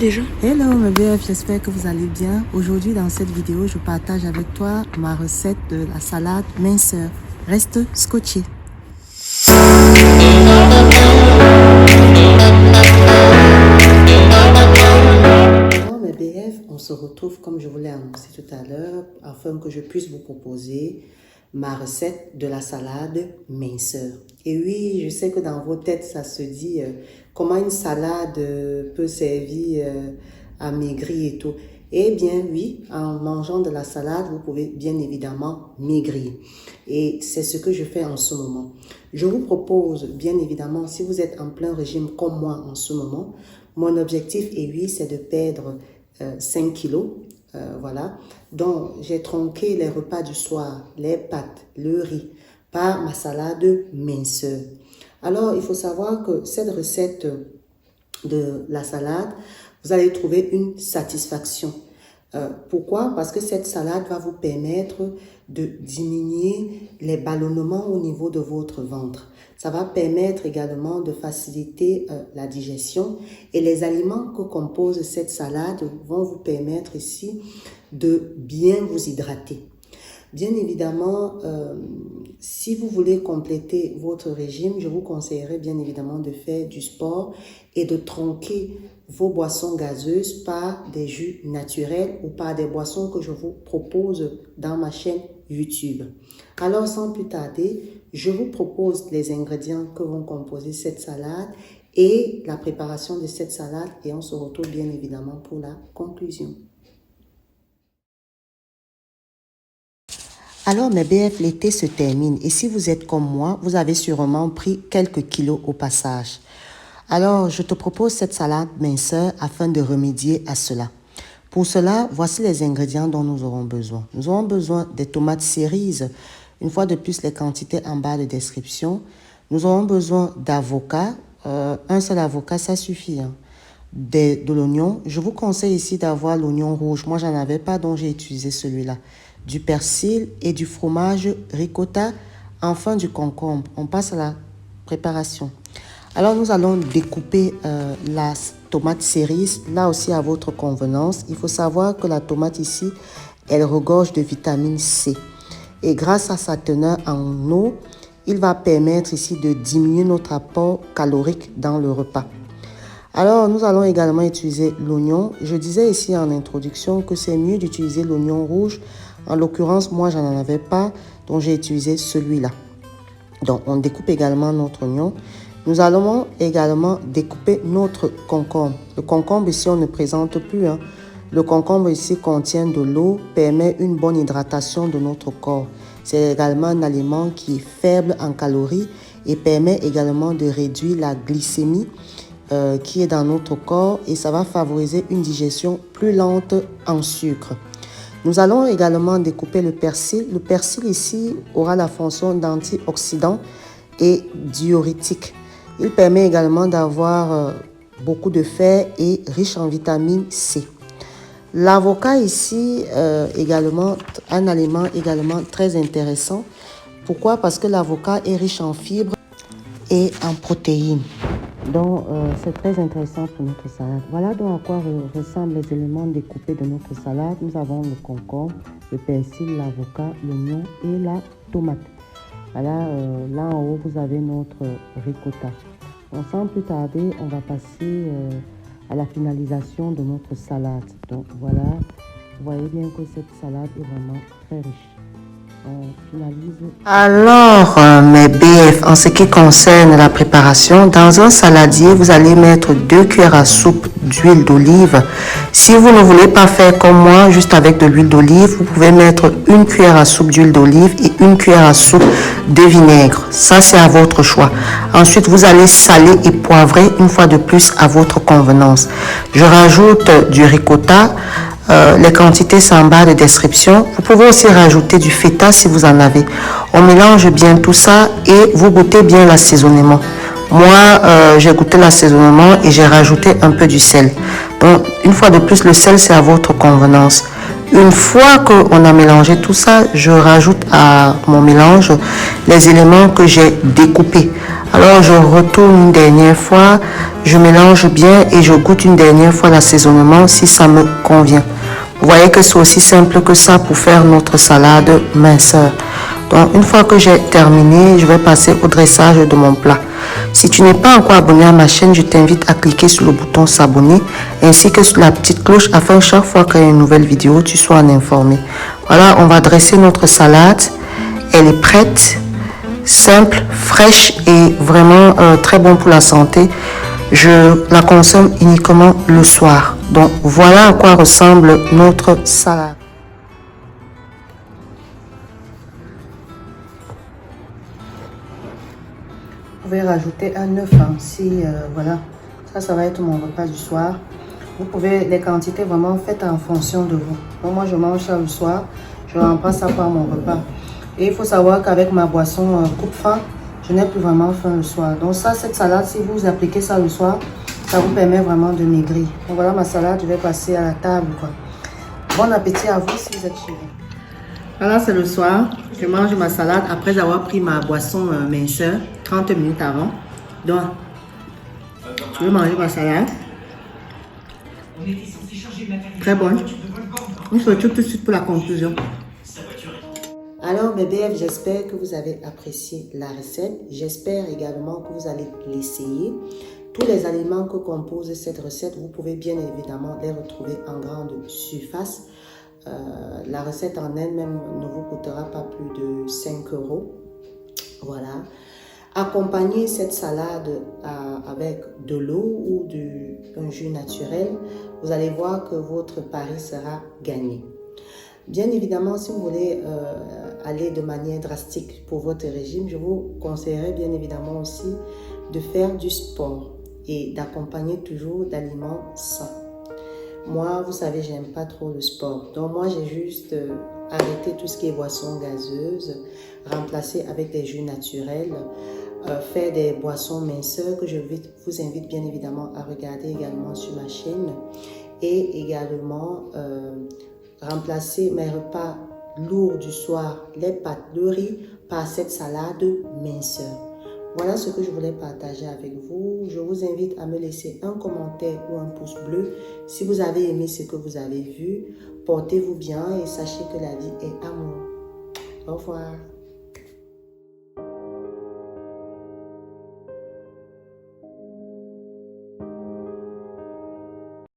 Déjà. Hello mes BF, j'espère que vous allez bien. Aujourd'hui dans cette vidéo, je partage avec toi ma recette de la salade minceur. Reste scotché. Alors mes BF, on se retrouve comme je vous l'ai annoncé tout à l'heure afin que je puisse vous proposer ma recette de la salade minceur. Et oui, je sais que dans vos têtes, ça se dit comment une salade peut servir à maigrir et tout. Eh bien oui, en mangeant de la salade, vous pouvez bien évidemment maigrir. Et c'est ce que je fais en ce moment. Je vous propose bien évidemment, si vous êtes en plein régime comme moi en ce moment, mon objectif, et oui, c'est de perdre 5 kilos. Voilà. Donc, j'ai tronqué les repas du soir, les pâtes, le riz, par ma salade minceur. Alors, il faut savoir que cette recette de la salade, vous allez trouver une satisfaction. Pourquoi? Parce que cette salade va vous permettre de diminuer les ballonnements au niveau de votre ventre. Ça va permettre également de faciliter la digestion et les aliments que compose cette salade vont vous permettre ici de bien vous hydrater. Bien évidemment, si vous voulez compléter votre régime, je vous conseillerais bien évidemment de faire du sport et de tronquer vos boissons gazeuses par des jus naturels ou par des boissons que je vous propose dans ma chaîne YouTube. Alors, sans plus tarder, je vous propose les ingrédients que vont composer cette salade et la préparation de cette salade et on se retrouve bien évidemment pour la conclusion. Alors mes BF, l'été se termine et si vous êtes comme moi, vous avez sûrement pris quelques kilos au passage. Alors je te propose cette salade minceur afin de remédier à cela. Pour cela, voici les ingrédients dont nous aurons besoin. Nous aurons besoin des tomates cerises, une fois de plus les quantités en bas de description. Nous aurons besoin d'avocat, un seul avocat ça suffit. De l'oignon, je vous conseille ici d'avoir l'oignon rouge, moi j'en avais pas donc j'ai utilisé celui-là. Du persil et du fromage ricotta, enfin du concombre. On passe à la préparation. Alors nous allons découper la tomate cerise, là aussi à votre convenance. Il faut savoir que la tomate ici, elle regorge de vitamine C. Et grâce à sa teneur en eau, il va permettre ici de diminuer notre apport calorique dans le repas. Alors, nous allons également utiliser l'oignon. Je disais ici en introduction que c'est mieux d'utiliser l'oignon rouge. En l'occurrence, moi, je n'en avais pas, donc j'ai utilisé celui-là. Donc, on découpe également notre oignon. Nous allons également découper notre concombre. Le concombre ici, on ne présente plus. Le concombre ici contient de l'eau, permet une bonne hydratation de notre corps. C'est également un aliment qui est faible en calories et permet également de réduire la glycémie qui est dans notre corps et ça va favoriser une digestion plus lente en sucre. Nous allons également découper le persil. Le persil ici aura la fonction d'antioxydant et diurétique. Il permet également d'avoir beaucoup de fer et riche en vitamine C. L'avocat ici également, un aliment également très intéressant. Pourquoi? Parce que l'avocat est riche en fibres et en protéines. Donc, c'est très intéressant pour notre salade. Voilà donc à quoi ressemblent les éléments découpés de notre salade. Nous avons le concombre, le persil, l'avocat, l'oignon et la tomate. Voilà, là en haut, vous avez notre ricotta. Donc, sans plus tarder, on va passer à la finalisation de notre salade. Donc, voilà, vous voyez bien que cette salade est vraiment très riche. Alors, mes BF, en ce qui concerne la préparation, dans un saladier, vous allez mettre 2 cuillères à soupe d'huile d'olive. Si vous ne voulez pas faire comme moi, juste avec de l'huile d'olive, vous pouvez mettre 1 cuillère à soupe d'huile d'olive et 1 cuillère à soupe de vinaigre. Ça, c'est à votre choix. Ensuite, vous allez saler et poivrer une fois de plus à votre convenance. Je rajoute du ricotta. Les quantités sont en bas de description. Vous pouvez aussi rajouter du feta si vous en avez. On mélange bien tout ça et vous goûtez bien l'assaisonnement. Moi, j'ai goûté l'assaisonnement et j'ai rajouté un peu du sel. Donc, une fois de plus, le sel, c'est à votre convenance. Une fois qu'on a mélangé tout ça, je rajoute à mon mélange les éléments que j'ai découpés. Alors je retourne une dernière fois, je mélange bien et je goûte une dernière fois l'assaisonnement si ça me convient. Vous voyez que c'est aussi simple que ça pour faire notre salade minceur. Donc une fois que j'ai terminé, je vais passer au dressage de mon plat. Si tu n'es pas encore abonné à ma chaîne, je t'invite à cliquer sur le bouton s'abonner ainsi que sur la petite cloche afin que chaque fois qu'il y a une nouvelle vidéo, tu sois informé. Voilà, on va dresser notre salade. Elle est prête, simple, fraîche et vraiment très bon pour la santé. Je la consomme uniquement le soir. Donc voilà à quoi ressemble notre salade. Vous pouvez rajouter un œuf si voilà, ça va être mon repas du soir. Vous pouvez les quantités vraiment faites en fonction de vous. Donc moi je mange ça le soir, je remplace ça par mon repas. Et il faut savoir qu'avec ma boisson coupe-faim, je n'ai plus vraiment faim le soir. Donc ça, cette salade, si vous appliquez ça le soir, ça vous permet vraiment de maigrir. Donc voilà ma salade, je vais passer à la table, quoi. Bon appétit à vous si vous êtes chez vous. Voilà, c'est le soir. Je mange ma salade après avoir pris ma boisson minceur 30 minutes avant. Donc, je vais manger ma salade. Très bonne. On se retrouve tout de suite pour la conclusion. Alors mes BF, j'espère que vous avez apprécié la recette. J'espère également que vous allez l'essayer. Tous les aliments que compose cette recette, vous pouvez bien évidemment les retrouver en grande surface. La recette en elle-même ne vous coûtera pas plus de 5 €. Voilà. Accompagnez cette salade avec de l'eau ou un jus naturel. Vous allez voir que votre pari sera gagné. Bien évidemment, si vous voulez aller de manière drastique pour votre régime, je vous conseillerais bien évidemment aussi de faire du sport et d'accompagner toujours d'aliments sains. Moi, vous savez, j'aime pas trop le sport. Donc moi, j'ai juste arrêté tout ce qui est boissons gazeuses, remplacé avec des jus naturels, faire des boissons minceurs que je vous invite bien évidemment à regarder également sur ma chaîne et également remplacer mes repas lourds du soir, les pâtes, le riz, par cette salade minceur. Voilà ce que je voulais partager avec vous. Je vous invite à me laisser un commentaire ou un pouce bleu si vous avez aimé ce que vous avez vu. Portez-vous bien et sachez que la vie est amour. Au revoir.